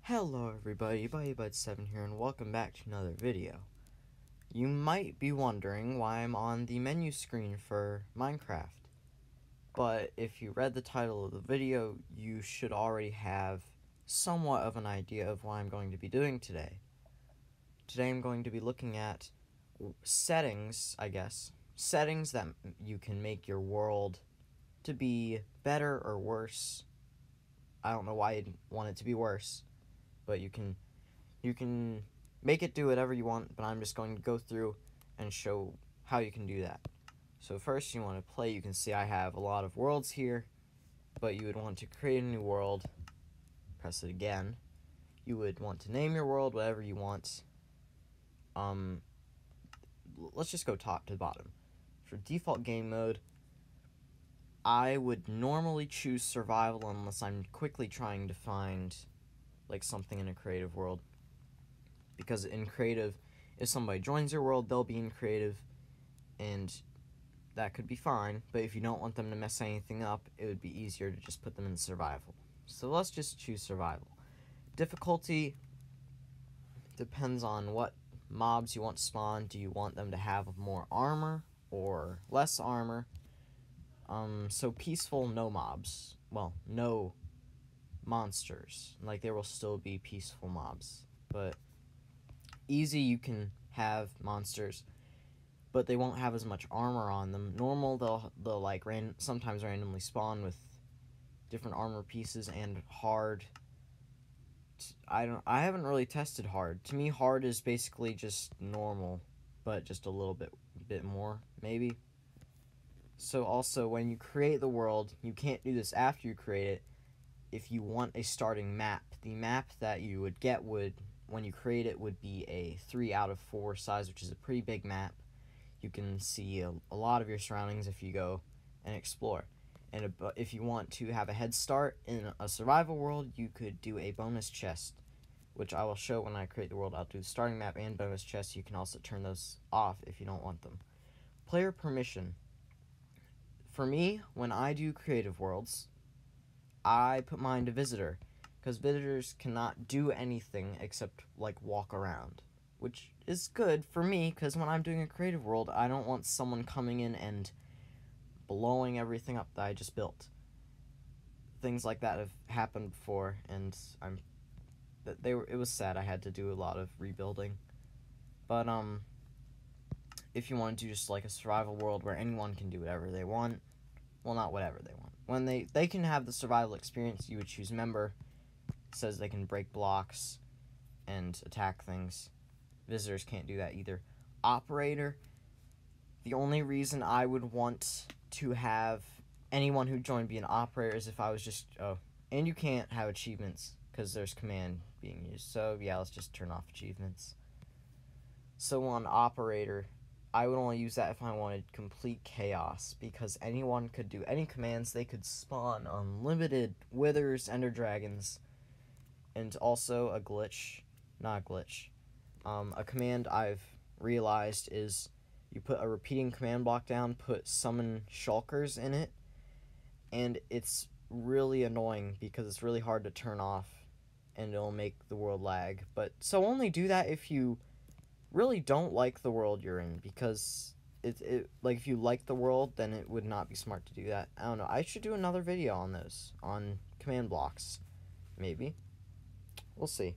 Hello everybody, BuddyBud7 here, and welcome back to another video. You might be wondering why I'm on the menu screen for Minecraft, but if you read the title of the video, you should already have somewhat of an idea of what I'm going to be doing today. Today I'm going to be looking at settings, I guess, settings that you can make your world to be better or worse. I don't know why you'd want it to be worse, but you can make it do whatever you want, but I'm just going to go through and show how you can do that. So first you want to play. You can see I have a lot of worlds here, but you would want to create a new world. Press it again. You would want to name your world whatever you want. Let's just go top to bottom. For default game mode, I would normally choose survival unless I'm quickly trying to find like something in a creative world, because in creative, if somebody joins your world, they'll be in creative, and that could be fine. But if you don't want them to mess anything up, it would be easier to just put them in survival. So let's just choose survival. Difficulty depends on what mobs you want to spawn. Do you want them to have more armor or less armor? So peaceful, no mobs. Well, no monsters. Like, there will still be peaceful mobs, but easy, you can have monsters, but they won't have as much armor on them. Normal, they'll like sometimes randomly spawn with different armor pieces. And hard, I haven't really tested hard. To me, hard is basically just normal, but just a little bit more maybe. So also, when you create the world, you can't do this after you create it. If you want a starting map, the map that you would get when you create it would be a 3 out of 4 size, which is a pretty big map. You can see a lot of your surroundings if you go and explore. And if you want to have a head start in a survival world, you could do a bonus chest, which I will show when I create the world. I'll do the starting map and bonus chest. You can also turn those off if you don't want them. Player permission. For me, when I do creative worlds, I put mine to visitor, because visitors cannot do anything except like walk around, which is good for me, because when I'm doing a creative world, I don't want someone coming in and blowing everything up that I just built. Things like that have happened before, and it was sad. I had to do a lot of rebuilding. But if you want to do just like a survival world where anyone can do whatever they want, well, not whatever they want. When they can have the survival experience, you would choose member. It says they can break blocks and attack things. Visitors can't do that either. Operator. The only reason I would want to have anyone who joined be an operator is if I was just... Oh, and you can't have achievements because there's command being used. So, yeah, let's just turn off achievements. So, on operator, I would only use that if I wanted complete chaos, because anyone could do any commands. They could spawn unlimited withers, ender dragons, and also a glitch. Not a glitch. A command I've realized is you put a repeating command block down, put summon shulkers in it, and it's really annoying because it's really hard to turn off, and it'll make the world lag. But so only do that if you really don't like the world you're in, because like, if you like the world, then it would not be smart to do that. I don't know. I should do another video on those, on command blocks, maybe. We'll see.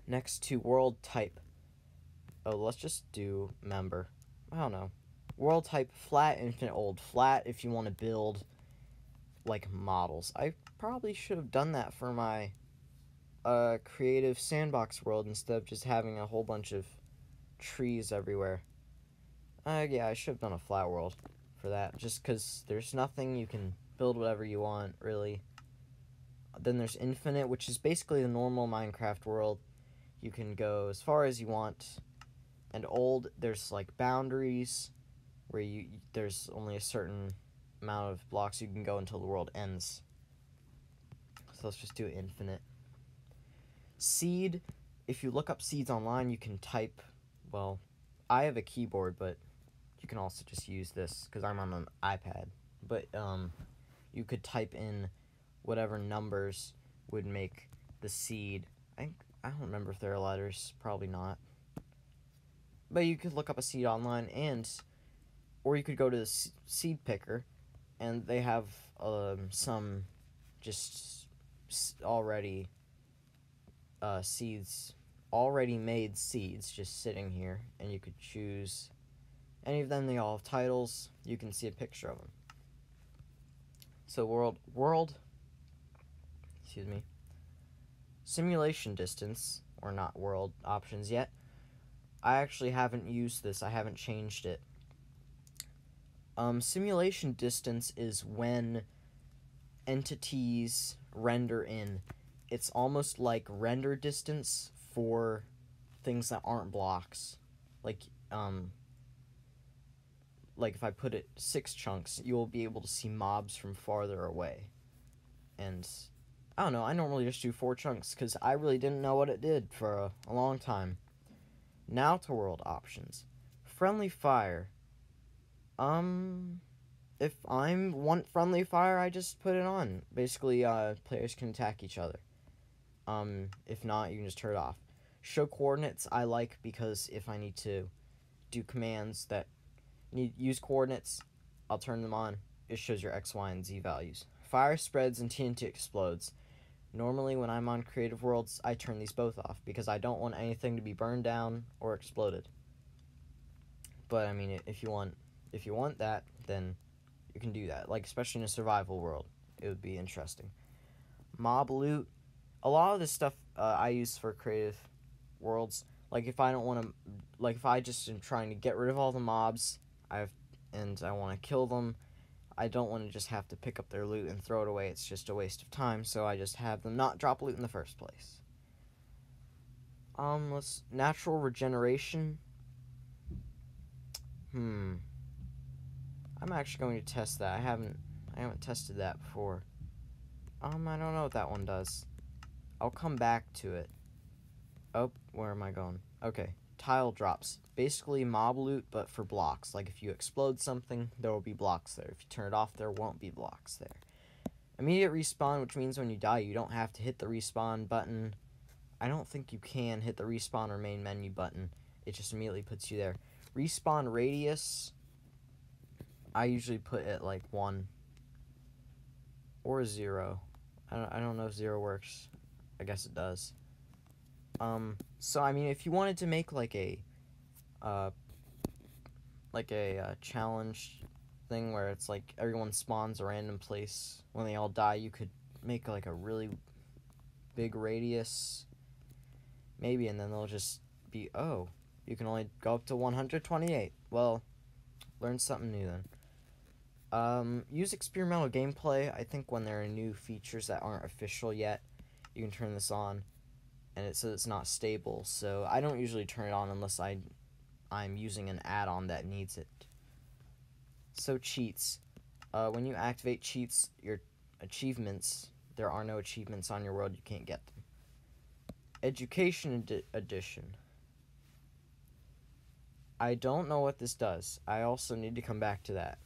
Next to world type. Oh, let's just do member. I don't know. World type, flat, infinite, old. Flat if you want to build like models. I probably should have done that for my creative sandbox world instead of just having a whole bunch of trees everywhere. Yeah, I should have done a flat world for that, just because there's nothing. You can build whatever you want, really. Then there's infinite, which is basically the normal Minecraft world. You can go as far as you want. And old, there's like boundaries where there's only a certain amount of blocks you can go until the world ends. So let's just do infinite. Seed, if you look up seeds online, you can type, well, I have a keyboard, but you can also just use this because I'm on an iPad. But you could type in whatever numbers would make the seed I don't remember if there are letters. Probably not. But you could look up a seed online, or you could go to the seed picker, and they have some just already seeds, already made seeds, just sitting here, and you could choose any of them. They all have titles. You can see a picture of them. So world, excuse me, simulation distance, or not world options yet. I actually haven't used this. I haven't changed it. Simulation distance is when entities render in. It's almost like render distance for things that aren't blocks. Like if I put it 6 chunks, you'll be able to see mobs from farther away. And I don't know, I normally just do 4 chunks because I really didn't know what it did for a long time. Now to world options. Friendly fire. If I want friendly fire, I just put it on. Basically, players can attack each other. If not, you can just turn it off. Show coordinates I like because if I need to do commands that use coordinates, I'll turn them on. It shows your X, Y, and Z values. Fire spreads and TNT explodes. Normally when I'm on creative worlds, I turn these both off because I don't want anything to be burned down or exploded. But I mean, if you want that, then you can do that. Like especially in a survival world, it would be interesting. Mob loot. A lot of this stuff I use for creative worlds. Like if I don't want to, like if I just am trying to get rid of all the mobs, I want to kill them. I don't want to just have to pick up their loot and throw it away. It's just a waste of time. So I just have them not drop loot in the first place. Natural regeneration. I'm actually going to test that. I haven't tested that before. I don't know what that one does. I'll come back to it. Oh, where am I going? Okay, tile drops. Basically mob loot, but for blocks. Like if you explode something, there will be blocks there. If you turn it off, there won't be blocks there. Immediate respawn, which means when you die, you don't have to hit the respawn button. I don't think you can hit the respawn or main menu button. It just immediately puts you there. Respawn radius, I usually put it like 1 or 0. I don't know if 0 works. I guess it does. So I mean, if you wanted to make like a challenge thing where it's like everyone spawns a random place when they all die, you could make like a really big radius, maybe, and then they'll just be, oh, you can only go up to 128. Well, learn something new then. Use experimental gameplay. I think when there are new features that aren't official yet, you can turn this on, and it says it's not stable, so I don't usually turn it on unless I'm using an add-on that needs it. So cheats. When you activate cheats, your achievements, there are no achievements on your world, you can't get them. Education edition. I don't know what this does. I also need to come back to that.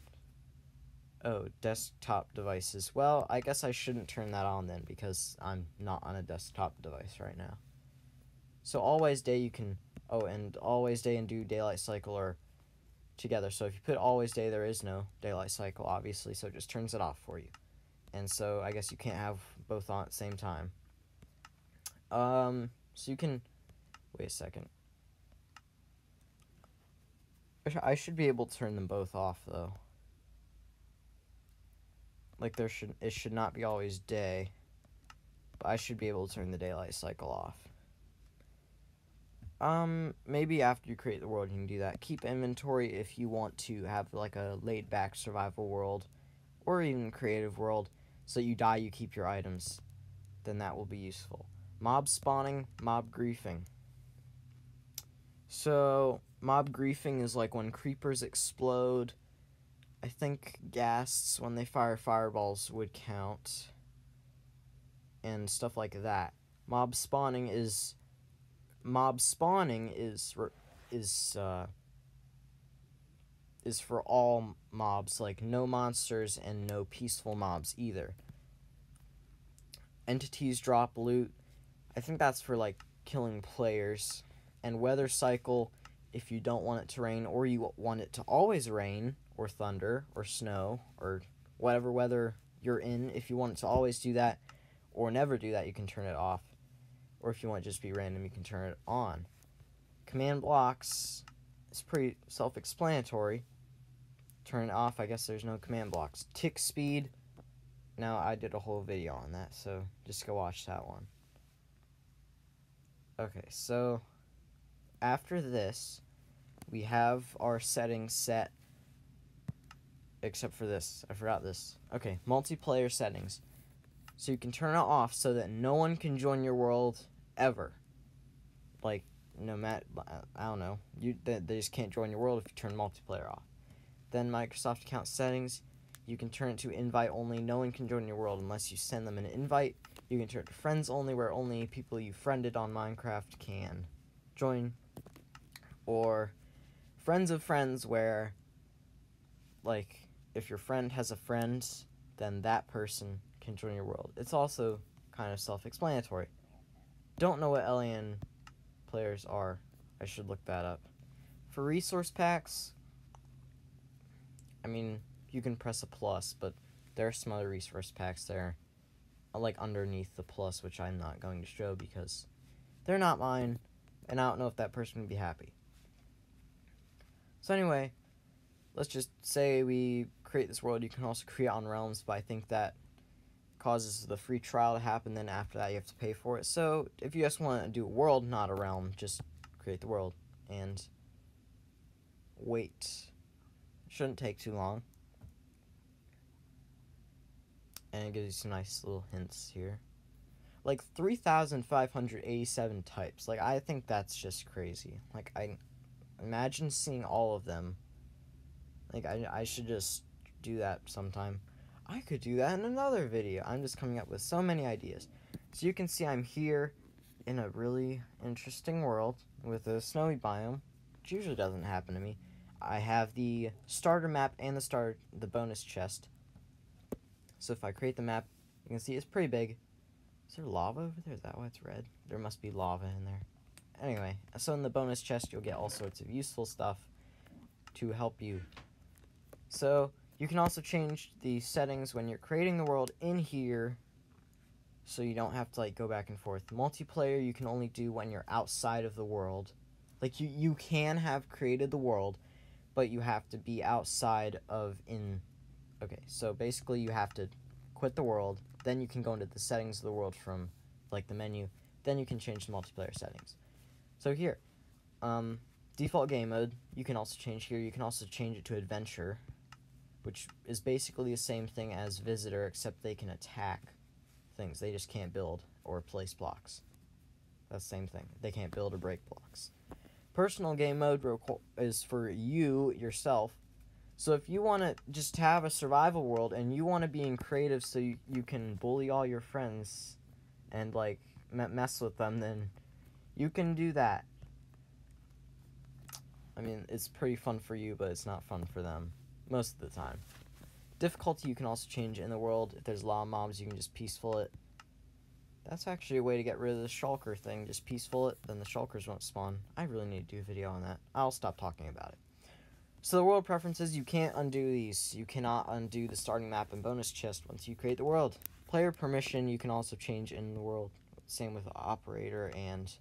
Oh, desktop devices. Well, I guess I shouldn't turn that on then because I'm not on a desktop device right now. So always day you can, and always day and do daylight cycle are together. So if you put always day, there is no daylight cycle, obviously, so it just turns it off for you. And so I guess you can't have both on at the same time. So you can, wait a second. I should be able to turn them both off though. Like it should not be always day, but I should be able to turn the daylight cycle off. Maybe after you create the world you can do that. Keep inventory if you want to have like a laid back survival world, or even creative world, so you die you keep your items. Then that will be useful. Mob spawning, mob griefing. So mob griefing is like when creepers explode. I think ghasts, when they fire fireballs, would count, and stuff like that. Mob spawning is for all mobs, like no monsters and no peaceful mobs either. Entities drop loot. I think that's for, like, killing players. And weather cycle, if you don't want it to rain, or you want it to always rain, or thunder, or snow, or whatever weather you're in, if you want it to always do that, or never do that, you can turn it off. Or if you want it to just be random, you can turn it on. Command blocks is pretty self-explanatory. Turn it off, I guess there's no command blocks. Tick speed, now I did a whole video on that, so just go watch that one. Okay, so after this, we have our settings set, except for this. I forgot this. Okay, multiplayer settings. So you can turn it off so that no one can join your world ever. Like, no matter, I don't know, they just can't join your world if you turn multiplayer off. Then Microsoft account settings, you can turn it to invite only. No one can join your world unless you send them an invite. You can turn it to friends only, where only people you friended on Minecraft can join. Or friends of friends, where, like, if your friend has a friend, then that person can join your world. It's also kind of self-explanatory. Don't know what alien players are. I should look that up. For resource packs, I mean, you can press a plus, but there are some other resource packs there, like underneath the plus, which I'm not going to show because they're not mine, and I don't know if that person would be happy. So anyway, let's just say we create this world. You can also create on realms, but I think that causes the free trial to happen, then after that you have to pay for it. So if you just want to do a world, not a realm, just create the world and wait. Shouldn't take too long. And it gives you some nice little hints here. Like 3,587 types. Like, I think that's just crazy. Like, I imagine seeing all of them. Like, I should just do that sometime. I could do that in another video. I'm just coming up with so many ideas. So you can see I'm here in a really interesting world with a snowy biome, which usually doesn't happen to me. I have the starter map and the bonus chest. So if I create the map, you can see it's pretty big. Is there lava over there? Is that why it's red? There must be lava in there. Anyway, so in the bonus chest, you'll get all sorts of useful stuff to help you. So you can also change the settings when you're creating the world in here, so you don't have to, like, go back and forth. Multiplayer you can only do when you're outside of the world. Like, you can have created the world, but you have to be outside of okay, so basically you have to quit the world, then you can go into the settings of the world from, like, the menu, then you can change the multiplayer settings. So here, default game mode, you can also change here. You can also change it to adventure, which is basically the same thing as visitor, except they can attack things. They just can't build or place blocks. That's the same thing. They can't build or break blocks. Personal game mode is for you, yourself. So if you want to just have a survival world and you want to be in creative so you can bully all your friends and, like, mess with them, then you can do that. I mean, it's pretty fun for you, but it's not fun for them most of the time. Difficulty you can also change in the world. If there's a lot of mobs, you can just peaceful it. That's actually a way to get rid of the shulker thing. Just peaceful it, then the shulkers won't spawn. I really need to do a video on that. I'll stop talking about it. So the world preferences, you can't undo these. You cannot undo the starting map and bonus chest once you create the world. Player permission you can also change in the world. Same with operator and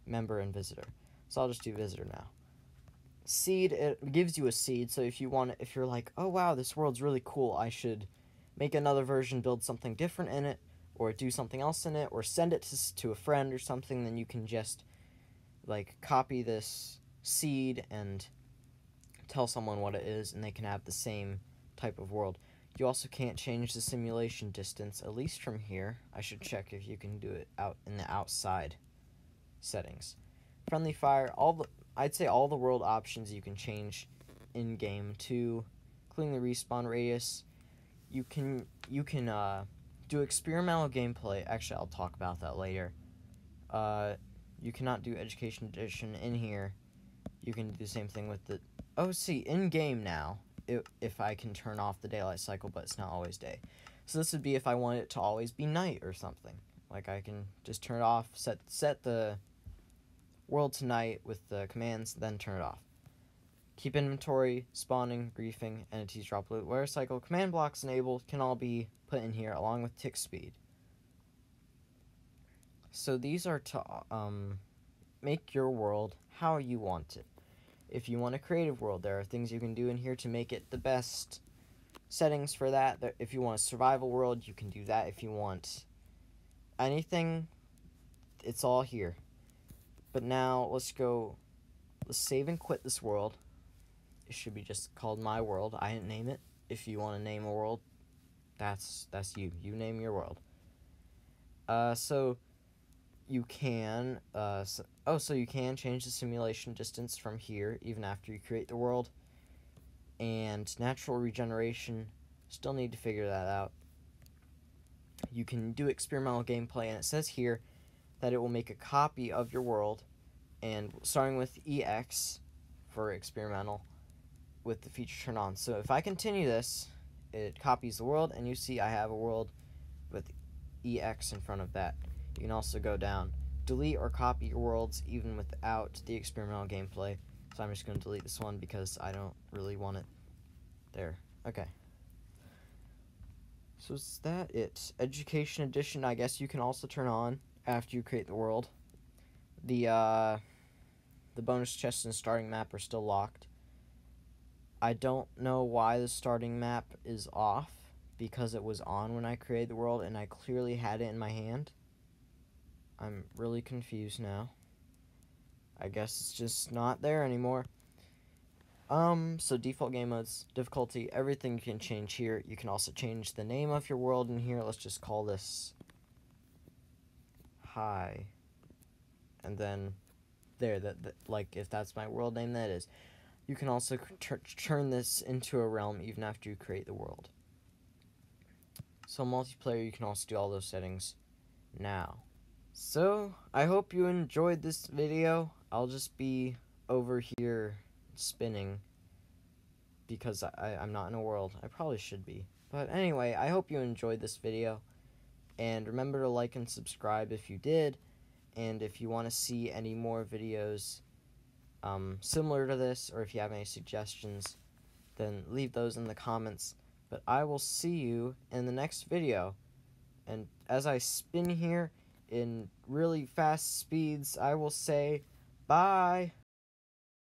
member and visitor. So I'll just do visitor now. Seed, it gives you a seed, so if you're like, oh wow, this world's really cool, I should make another version, build something different in it, or do something else in it, or send it to a friend or something, then you can just, like, copy this seed and tell someone what it is, and they can have the same type of world. You also can't change the simulation distance, at least from here. I should check if you can do it out in the outside settings. Friendly fire, I'd say all the world options you can change in game too, including the respawn radius. You can do experimental gameplay. Actually, I'll talk about that later. You cannot do education edition in here. You can do the same thing with the in game now. If I can turn off the daylight cycle, but it's not always day. So this would be if I want it to always be night or something, Like, I can just turn it off, set the world to night with the commands, then turn it off. Keep inventory, spawning, griefing, entities drop loot, wear cycle, command blocks enabled can all be put in here along with tick speed. So these are to make your world how you want it. If you want a creative world, there are things you can do in here to make it the best settings for that. If you want a survival world, you can do that. If you want anything, it's all here. But now let's save and quit this world. It should be just called my world. I didn't name it. If you want to name a world, that's you. You name your world. So you can you can change the simulation distance from here even after you create the world. And natural regeneration, still need to figure that out. You can do experimental gameplay, and it says here that it will make a copy of your world, and starting with EX for experimental with the feature turned on. So if I continue this, it copies the world, and you see I have a world with EX in front of that. You can also go down, delete or copy your worlds even without the experimental gameplay. So I'm just going to delete this one because I don't really want it there. Okay. So is that it? Education Edition, I guess you can also turn on after you create the world. The bonus chests and starting map are still locked. I don't know why the starting map is off, because it was on when I created the world and I clearly had it in my hand. I'm really confused now. I guess it's just not there anymore. So default game modes, difficulty, everything you can change here. You can also change the name of your world in here. Let's just call this Hi. And then there, like, if that's my world name, that is. You can also turn this into a realm even after you create the world. So multiplayer, you can also do all those settings now. So, I hope you enjoyed this video. I'll just be over here spinning because I'm not in a world. I probably should be. But anyway, I hope you enjoyed this video. And remember to like and subscribe if you did. And if you want to see any more videos similar to this, or if you have any suggestions, then leave those in the comments. But I will see you in the next video. And as I spin here in really fast speeds, I will say bye.